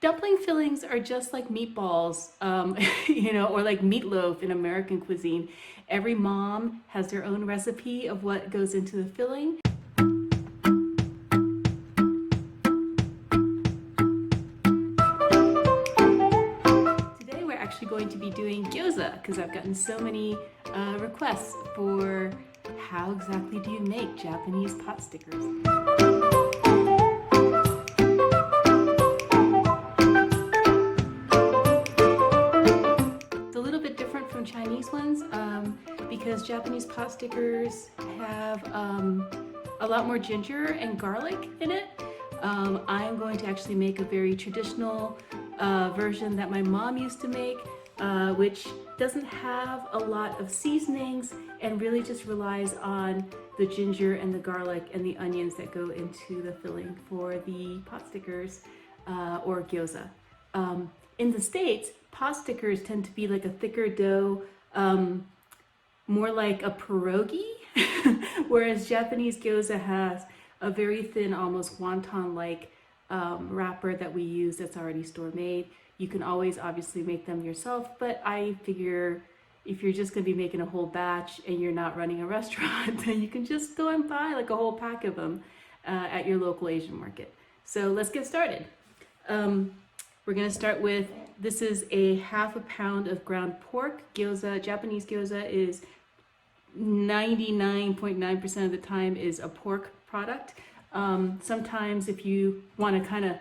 Dumpling fillings are just like meatballs, or like meatloaf in American cuisine. Every mom has their own recipe of what goes into the filling. Today we're actually going to be doing gyoza because I've gotten so many requests for how exactly do you make Japanese pot stickers. Chinese ones because Japanese pot stickers have a lot more ginger and garlic in it. I'm going to actually make a very traditional version that my mom used to make, which doesn't have a lot of seasonings and really just relies on the ginger and the garlic and the onions that go into the filling for the pot stickers or gyoza. In the States, pot stickers tend to be like a thicker dough, more like a pierogi, whereas Japanese gyoza has a very thin, almost wonton-like wrapper that we use that's already store-made. You can always obviously make them yourself, but I figure if you're just going to be making a whole batch and you're not running a restaurant, then you can just go and buy like a whole pack of them at your local Asian market. So let's get started. We're going to start with, this is a half a pound of ground pork. Gyoza, Japanese gyoza is 99.9% of the time is a pork product. Sometimes if you want to kind of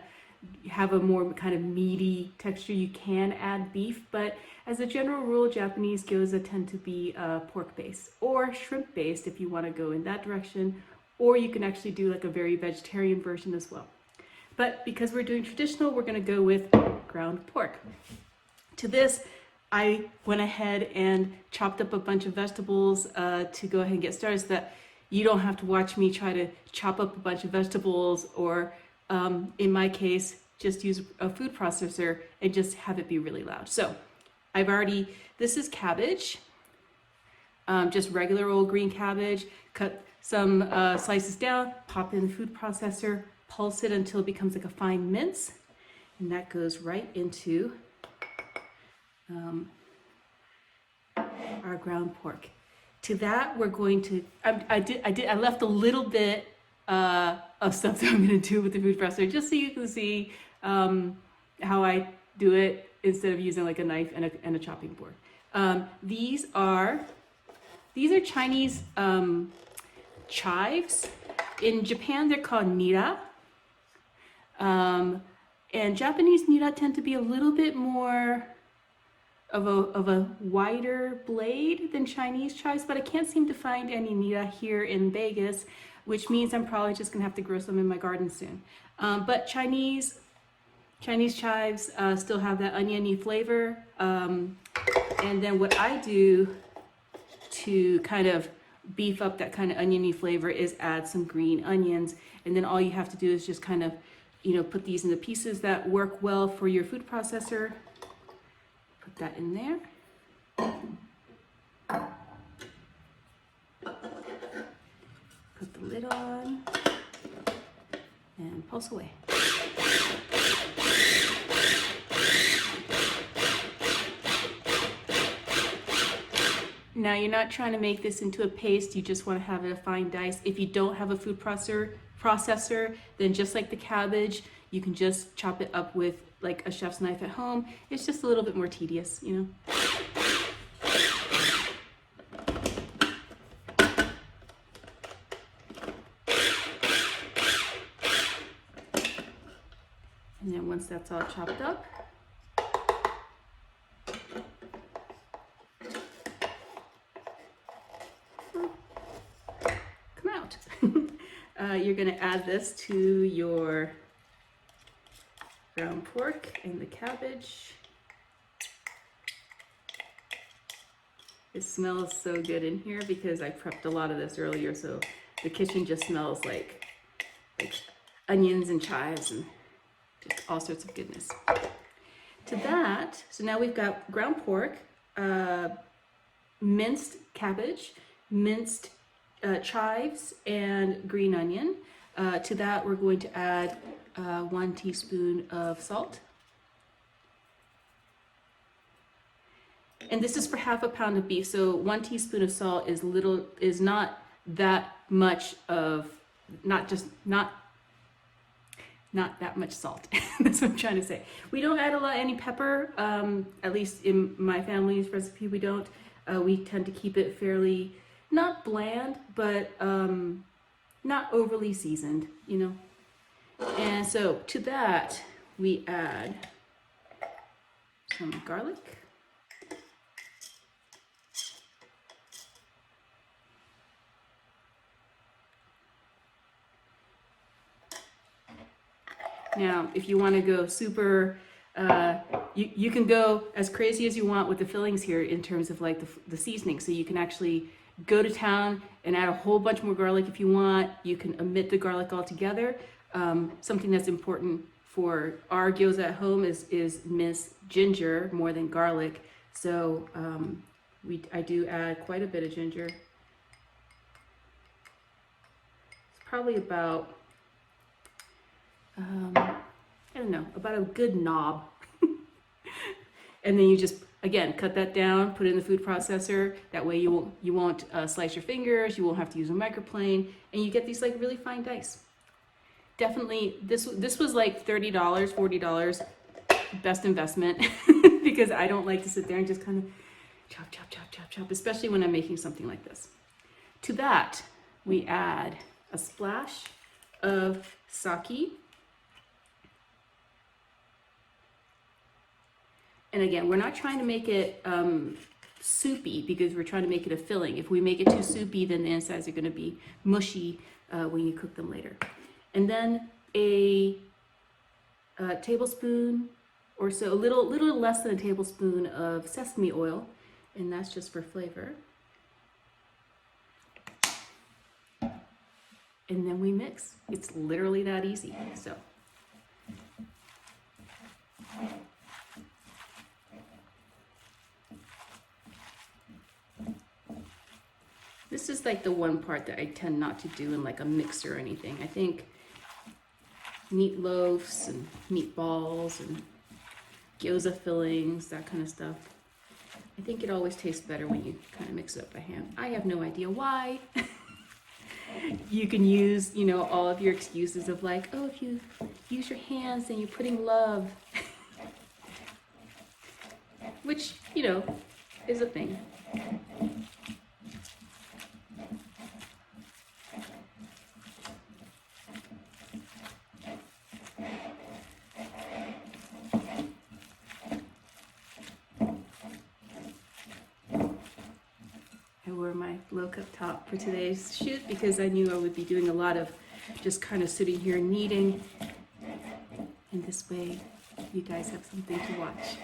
have a more kind of meaty texture, you can add beef, but as a general rule, Japanese gyoza tend to be pork-based or shrimp-based if you want to go in that direction, or you can actually do like a very vegetarian version as well. But because we're doing traditional, we're going to go with ground pork. To this, I went ahead and chopped up a bunch of vegetables to go ahead and get started so that you don't have to watch me try to chop up a bunch of vegetables or, in my case, just use a food processor and just have it be really loud. So this is cabbage, just regular old green cabbage. Cut some slices down, pop in the food processor, pulse it until it becomes like a fine mince, and that goes right into our ground pork. To that, we're going to, I left a little bit of stuff that I'm going to do with the food processor, just so you can see how I do it instead of using like a knife and a chopping board. These are Chinese chives. In Japan, they're called nira. And Japanese nira tend to be a little bit more of a wider blade than Chinese chives, but I can't seem to find any nira here in Vegas, which means I'm probably just gonna have to grow some in my garden soon. But Chinese chives still have that oniony flavor. And then what I do to kind of beef up that kind of oniony flavor is add some green onions, and then all you have to do is just kind of put these in the pieces that work well for your food processor. Put that in there. Put the lid on and pulse away. Now you're not trying to make this into a paste, you just want to have it a fine dice. If you don't have a food processor, then just like the cabbage, you can just chop it up with like a chef's knife at home. It's just a little bit more tedious, And then once that's all chopped up, come out. You're going to add this to your ground pork and the cabbage. It smells so good in here because I prepped a lot of this earlier, so the kitchen just smells like onions and chives and just all sorts of goodness. To that, so now we've got ground pork, minced cabbage, minced chives, and green onion. To that, we're going to add 1 teaspoon of salt. And this is for half a pound of beef. So 1 teaspoon of salt is not that much of, not that much salt. That's what I'm trying to say. We don't add any pepper, at least in my family's recipe, we don't. We tend to keep it fairly, not bland, but not overly seasoned, you know. And so to that, we add some garlic. Now, if you want to go super, you can go as crazy as you want with the fillings here in terms of like the seasoning. So you can actually go to town and add a whole bunch more garlic if you want. You can omit the garlic altogether. Something that's important for our gyoza at home is minced ginger more than garlic. So I do add quite a bit of ginger. It's probably about, I don't know, about a good knob. And then you just, again, cut that down, put it in the food processor. That way you won't slice your fingers, you won't have to use a microplane, and you get these like really fine dice. Definitely, this was like $30, $40, best investment, because I don't like to sit there and just kind of chop, chop, chop, chop, chop, especially when I'm making something like this. To that, we add a splash of sake. And again, we're not trying to make it soupy because we're trying to make it a filling. If we make it too soupy, then the insides are going to be mushy when you cook them later. And then a tablespoon or so, a little less than a tablespoon of sesame oil, and that's just for flavor. And then we mix. It's literally that easy. So. This is like the one part that I tend not to do in like a mixer or anything. I think meatloafs and meatballs and gyoza fillings, that kind of stuff. I think it always tastes better when you kind of mix it up by hand. I have no idea why. You can use, you know, all of your excuses of like, oh, if you use your hands, then you're putting love. Which, you know, is a thing. I wore my low-cut top for today's shoot because I knew I would be doing a lot of just kind of sitting here kneading. And this way, you guys have something to watch.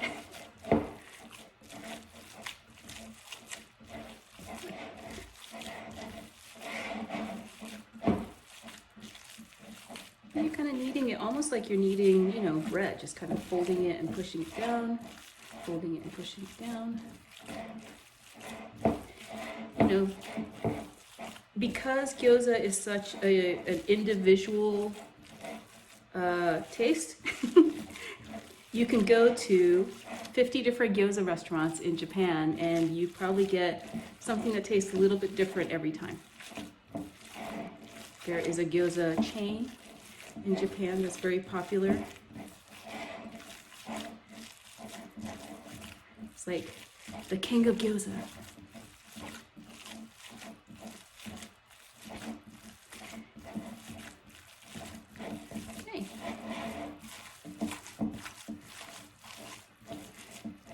And you're kind of kneading it almost like you're kneading, you know, bread, just kind of folding it and pushing it down, folding it and pushing it down. You know, because gyoza is such an individual taste, you can go to 50 different gyoza restaurants in Japan and you probably get something that tastes a little bit different every time. There is a gyoza chain in Japan that's very popular. It's like the king of gyoza.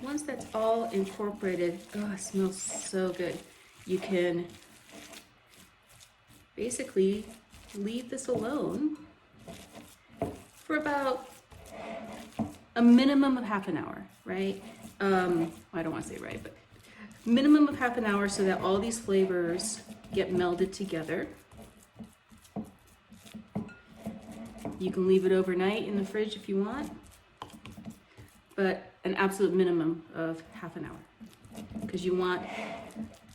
Once that's all incorporated, oh, it smells so good. You can basically leave this alone for about a minimum of half an hour, right? I don't want to say right, but minimum of half an hour so that all these flavors get melded together. You can leave it overnight in the fridge if you want, but an absolute minimum of half an hour, because you want,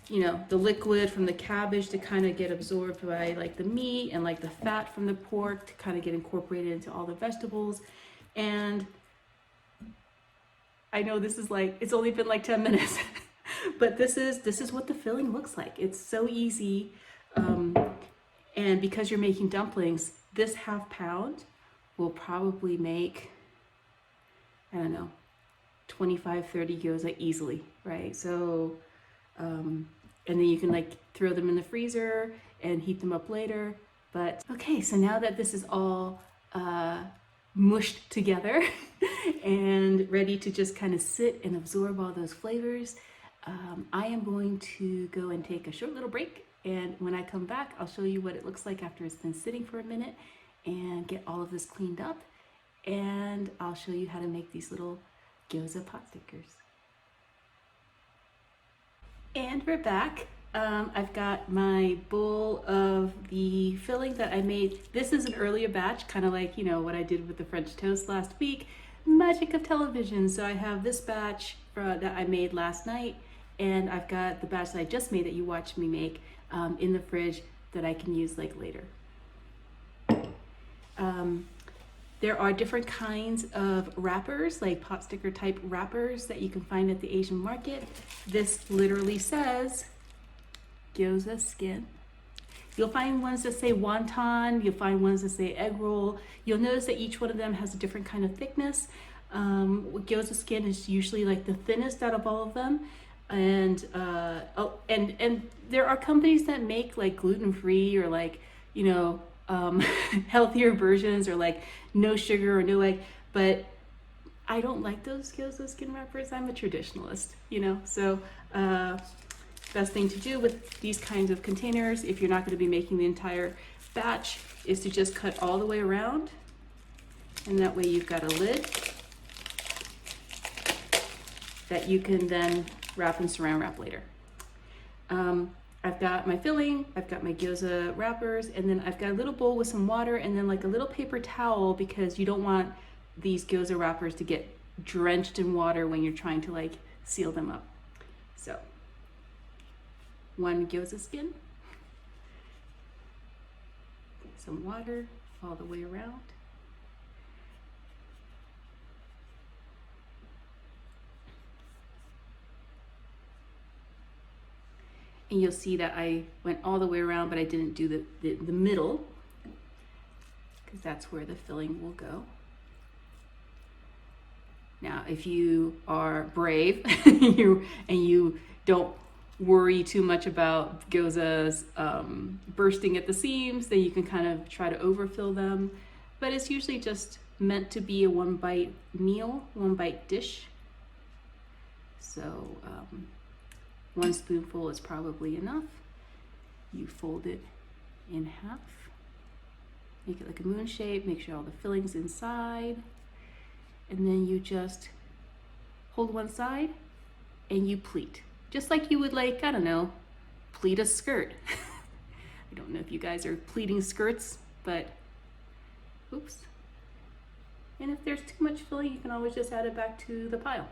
you know, the liquid from the cabbage to kind of get absorbed by like the meat and like the fat from the pork to kind of get incorporated into all the vegetables. And I know this is like, it's only been like 10 minutes, but this is what the filling looks like. It's so easy. And because you're making dumplings, this ½ pound will probably make, I don't know, 25, 30 gyoza easily, right? So, and then you can like throw them in the freezer and heat them up later. But okay, so now that this is all mushed together and ready to just kind of sit and absorb all those flavors, I am going to go and take a short little break. And when I come back, I'll show you what it looks like after it's been sitting for a minute and get all of this cleaned up. And I'll show you how to make these little gyoza pot stickers. And we're back. I've got my bowl of the filling that I made. This is an earlier batch, kind of like, you know, what I did with the French toast last week. Magic of television. So I have this batch that I made last night, and I've got the batch that I just made that you watched me make in the fridge that I can use like later. There are different kinds of wrappers, like pot sticker type wrappers that you can find at the Asian market. This literally says Gyoza skin. You'll find ones that say wonton, you'll find ones that say egg roll. You'll notice that each one of them has a different kind of thickness. Gyoza skin is usually like the thinnest out of all of them. And there are companies that make like gluten-free or like, you know, healthier versions, or like no sugar or no egg, but I don't like those gyoza skin wrappers. I'm a traditionalist, you know, so best thing to do with these kinds of containers, if you're not going to be making the entire batch, is to just cut all the way around, and that way you've got a lid that you can then wrap and saran wrap later. I've got my filling, I've got my gyoza wrappers, and then I've got a little bowl with some water and then like a little paper towel, because you don't want these gyoza wrappers to get drenched in water when you're trying to like seal them up. So, one gyoza skin, some water all the way around. And you'll see that I went all the way around, but I didn't do the middle, because that's where the filling will go. Now, if you are brave and you don't worry too much about gyozas bursting at the seams, then you can kind of try to overfill them. But it's usually just meant to be a one bite meal, one bite dish. So, 1 spoonful is probably enough. You fold it in half, make it like a moon shape, make sure all the filling's inside, and then you just hold one side and you pleat. Just like you would, like, I don't know, pleat a skirt. I don't know if you guys are pleating skirts, but oops. And if there's too much filling, you can always just add it back to the pile.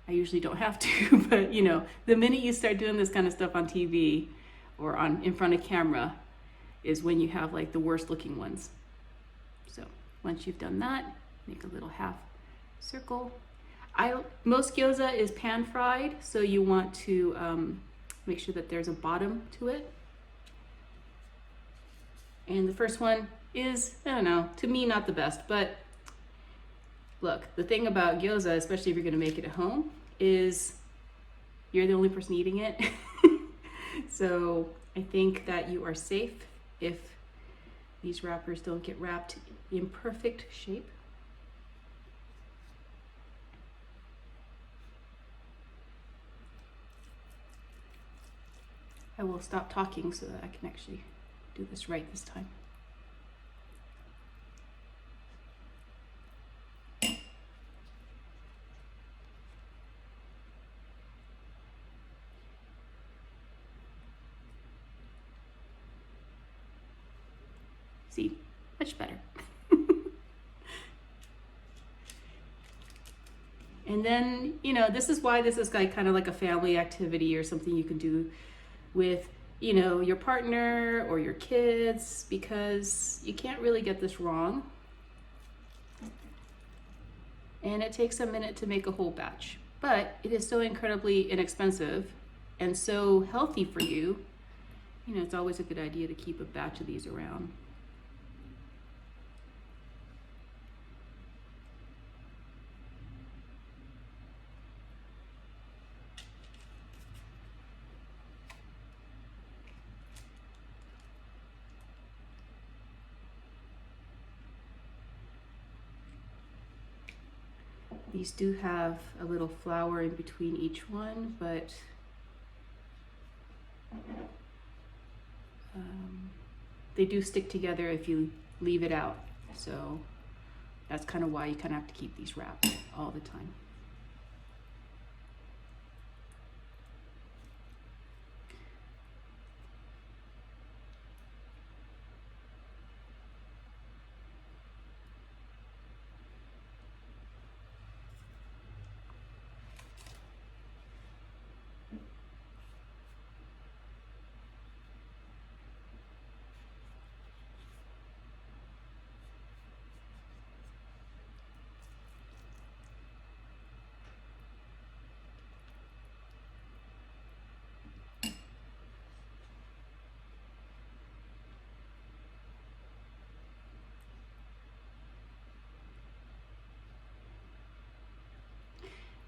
I usually don't have to, but you know, the minute you start doing this kind of stuff on TV or in front of camera is when you have like the worst looking ones. So once you've done that, make a little half circle. Most gyoza is pan fried, so you want to make sure that there's a bottom to it. And the first one is, I don't know, to me not the best, but look, the thing about gyoza, especially if you're gonna make it at home, is you're the only person eating it. So I think that you are safe if these wrappers don't get wrapped in perfect shape. I will stop talking so that I can actually do this right this time. See, much better. And then, you know, this is why this is like kind of like a family activity or something you can do with, you know, your partner or your kids, because you can't really get this wrong. and it takes a minute to make a whole batch, but it is so incredibly inexpensive and so healthy for you. You know, it's always a good idea to keep a batch of these around. These do have a little flour in between each one, but they do stick together if you leave it out. So that's kind of why you kind of have to keep these wrapped all the time.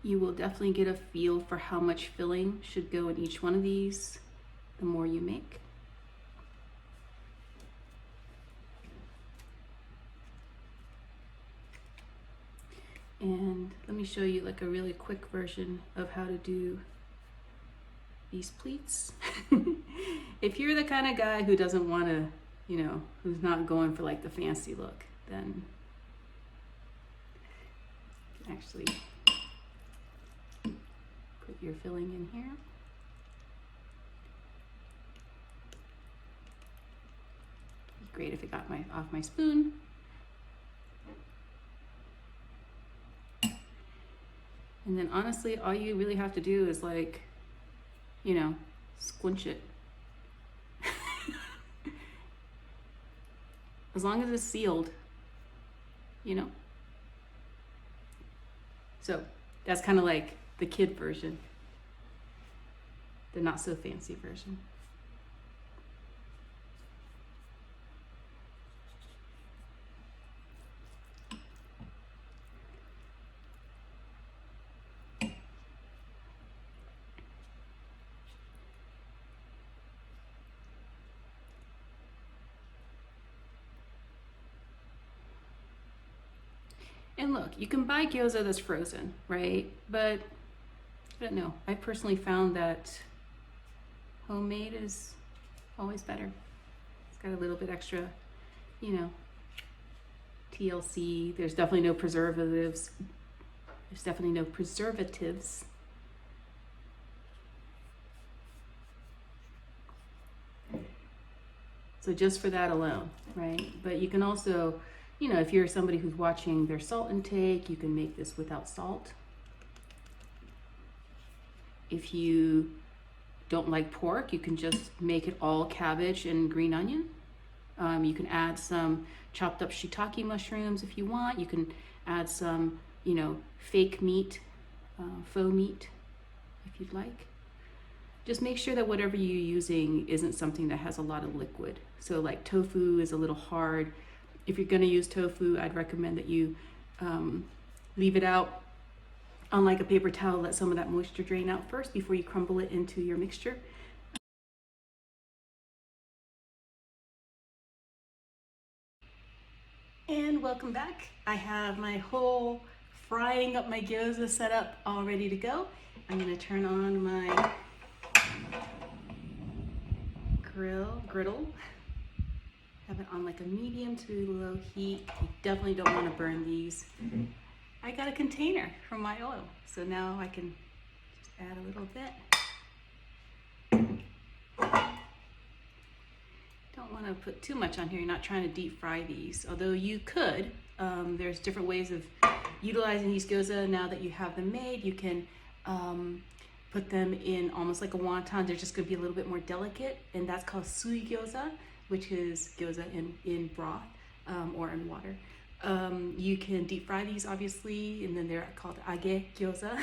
You will definitely get a feel for how much filling should go in each one of these the more you make. And let me show you like a really quick version of how to do these pleats. If you're the kind of guy who doesn't want to, you know, who's not going for like the fancy look, then actually put your filling in here. Great if it got off my spoon. And then honestly, all you really have to do is like, you know, squinch it. As long as it's sealed, you know. So that's kind of like the kid version, the not so fancy version. And look, you can buy gyoza that's frozen, right? But I don't know. I personally found that homemade is always better. It's got a little bit extra, you know, TLC. There's definitely no preservatives. There's definitely no preservatives. So just for that alone, right? But you can also, you know, if you're somebody who's watching their salt intake, you can make this without salt. If you don't like pork, you can just make it all cabbage and green onion. You can add some chopped up shiitake mushrooms if you want. You can add some, you know, fake meat, faux meat, if you'd like. Just make sure that whatever you're using isn't something that has a lot of liquid. So like tofu is a little hard. If you're gonna use tofu, I'd recommend that you leave it out on like a paper towel, let some of that moisture drain out first before you crumble it into your mixture. And welcome back. I have my whole frying up my gyoza set up all ready to go. I'm gonna turn on my griddle. Have it on like a medium to low heat. You definitely don't want to burn these. I got a container for my oil, so now I can just add a little bit. Don't want to put too much on here. You're not trying to deep fry these, although you could. There's different ways of utilizing these gyoza. Now that you have them made, you can put them in almost like a wonton. They're just going to be a little bit more delicate, and that's called sui gyoza, which is gyoza in broth or in water. You can deep fry these, obviously, and then they're called age gyoza.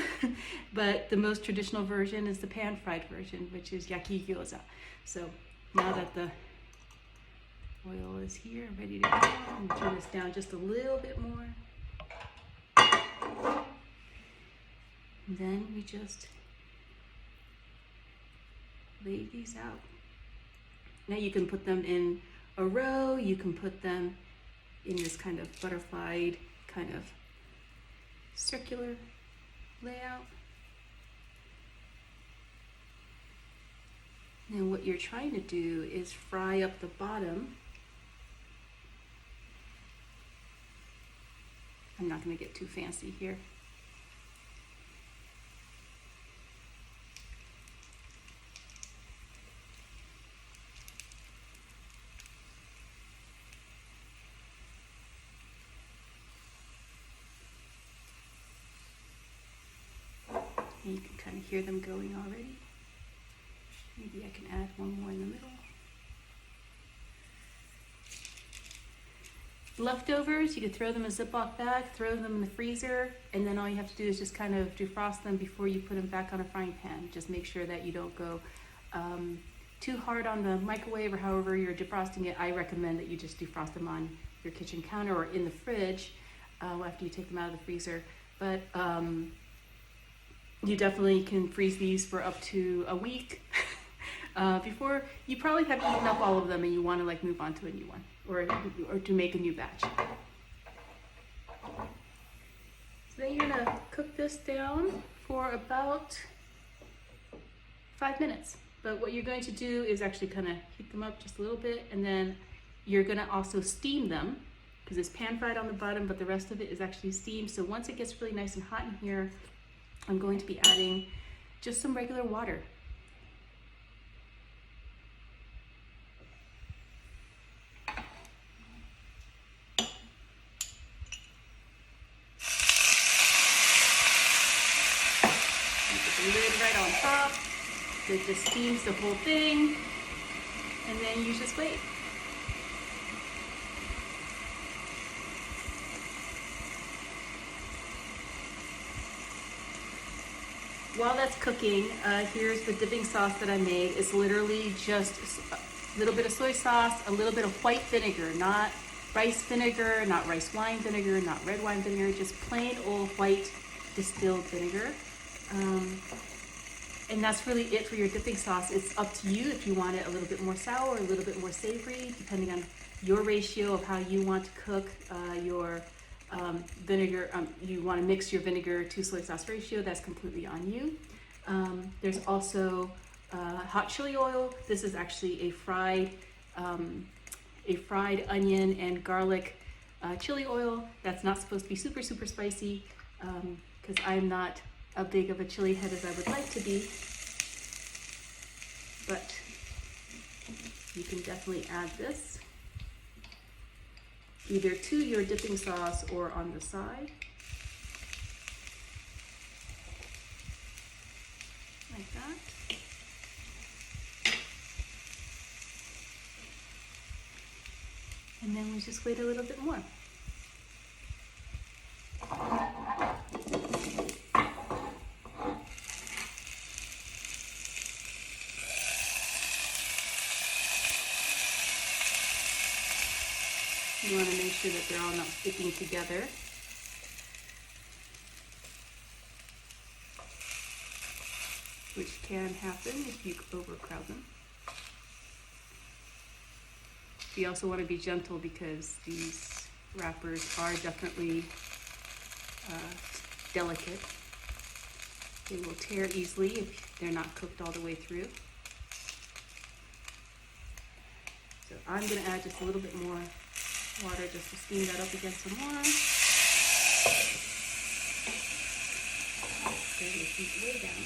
But the most traditional version is the pan fried version, which is yaki gyoza. So now that the oil is here, ready to go, I'm gonna turn this down just a little bit more. And then we just lay these out. Now you can put them in a row, you can put them in this kind of butterflied, kind of circular layout. And what you're trying to do is fry up the bottom. I'm not going to get too fancy here. And you can kind of hear them going already. Maybe I can add one more in the middle. Leftovers, you could throw them in a Ziploc bag, throw them in the freezer, and then all you have to do is just kind of defrost them before you put them back on a frying pan. Just make sure that you don't go too hard on the microwave or however you're defrosting it. I recommend that you just defrost them on your kitchen counter or in the fridge after you take them out of the freezer. But you definitely can freeze these for up to a week before you probably have eaten up all of them and you want to like move on to a new one or to make a new batch. So then you're gonna cook this down for about 5 minutes. But what you're going to do is actually kind of heat them up just a little bit, and then you're gonna also steam them because it's pan fried on the bottom, but the rest of it is actually steamed. So once it gets really nice and hot in here, I'm going to be adding just some regular water. Put the lid right on top. It just steams the whole thing, and then you just wait. While that's cooking, here's the dipping sauce that I made. It's literally just a little bit of soy sauce, a little bit of white vinegar, not rice vinegar, not rice wine vinegar, not red wine vinegar, just plain old white distilled vinegar. And that's really it for your dipping sauce. It's up to you if you want it a little bit more sour, a little bit more savory, depending on your ratio of how you want to cook your vinegar. You want to mix your vinegar to soy sauce ratio. That's completely on you. There's also hot chili oil. This is actually a fried onion and garlic chili oil. That's not supposed to be super spicy because I'm not as big of a chili head as I would like to be. But you can definitely add this either to your dipping sauce or on the side. Like that. And then we just wait a little bit more. You want to make sure that they're all not sticking together. Which can happen if you overcrowd them. You also want to be gentle because these wrappers are definitely delicate. They will tear easily if they're not cooked all the way through. So I'm going to add just a little bit more water just to steam that up again some more. Bring the heat way down.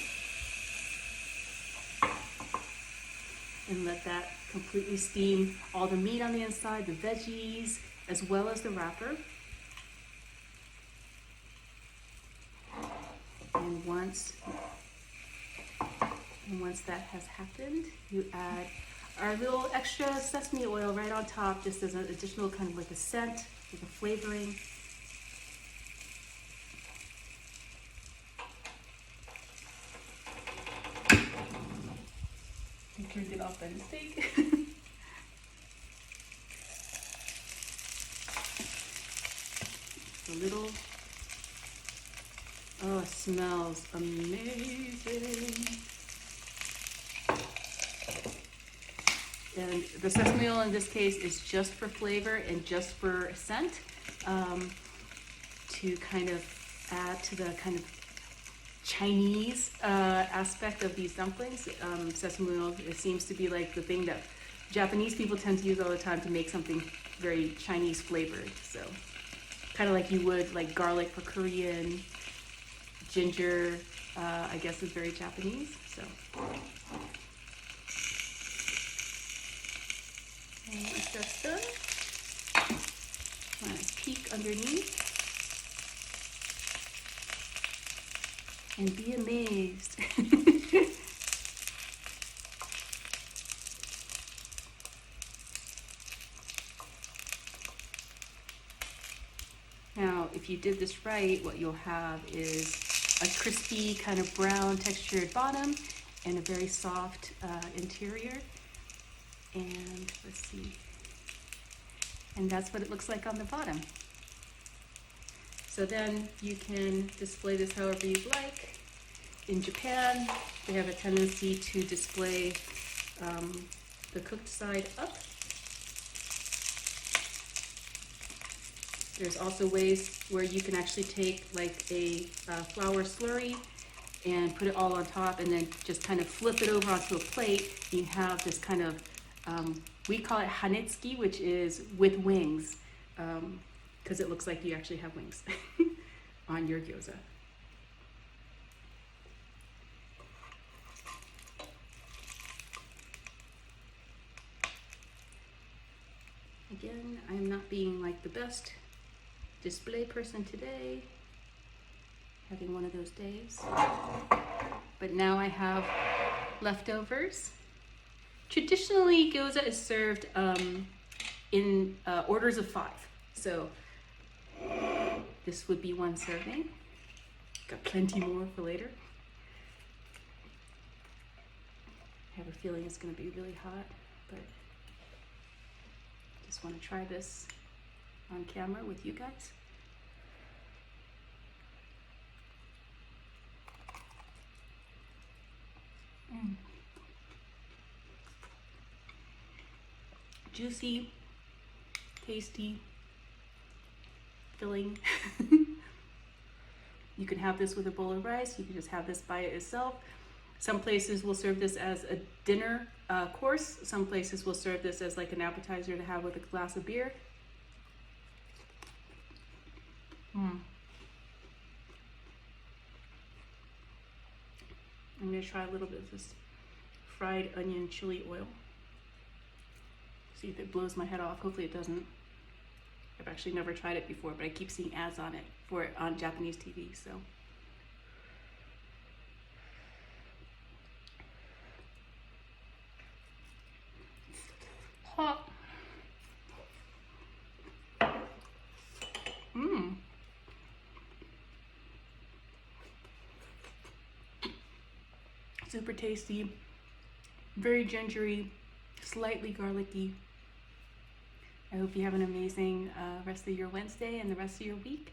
And let that completely steam all the meat on the inside, the veggies, as well as the wrapper. And once that has happened, you add our little extra sesame oil right on top, just as an additional kind of like a scent for the flavoring. I turned it off by mistake. A little. Oh, it smells amazing. And the sesame oil in this case is just for flavor and just for scent, to kind of add to the kind of Chinese aspect of these dumplings. Sesame oil, it seems to be like the thing that Japanese people tend to use all the time to make something very Chinese flavored. So kind of like you would like garlic for Korean, ginger, I guess is very Japanese. So. And once that's done, let's peek underneath and be amazed. Now, if you did this right, what you'll have is a crispy kind of brown textured bottom and a very soft interior. And let's see, and that's what it looks like on the bottom. So then you can display this however you like. In Japan, they have a tendency to display the cooked side up. There's also ways where you can actually take like a flour slurry and put it all on top and then just kind of flip it over onto a plate. You have this kind of, we call it hanetsuki, which is with wings, because it looks like you actually have wings on your gyoza. Again, I am not being like the best display person today, having one of those days. But now I have leftovers. Traditionally, gyoza is served in orders of 5. So this would be one serving. Got plenty more for later. I have a feeling it's going to be really hot, but just want to try this on camera with you guys. Juicy, tasty, filling. You can have this with a bowl of rice. You can just have this by itself. Some places will serve this as a dinner course. Some places will serve this as like an appetizer to have with a glass of beer. I'm going to try a little bit of this fried onion chili oil. See if it blows my head off. Hopefully it doesn't. I've actually never tried it before, but I keep seeing ads on it for it on Japanese TV, so. Hot. Super tasty, very gingery, slightly garlicky. I hope you have an amazing rest of your Wednesday and the rest of your week.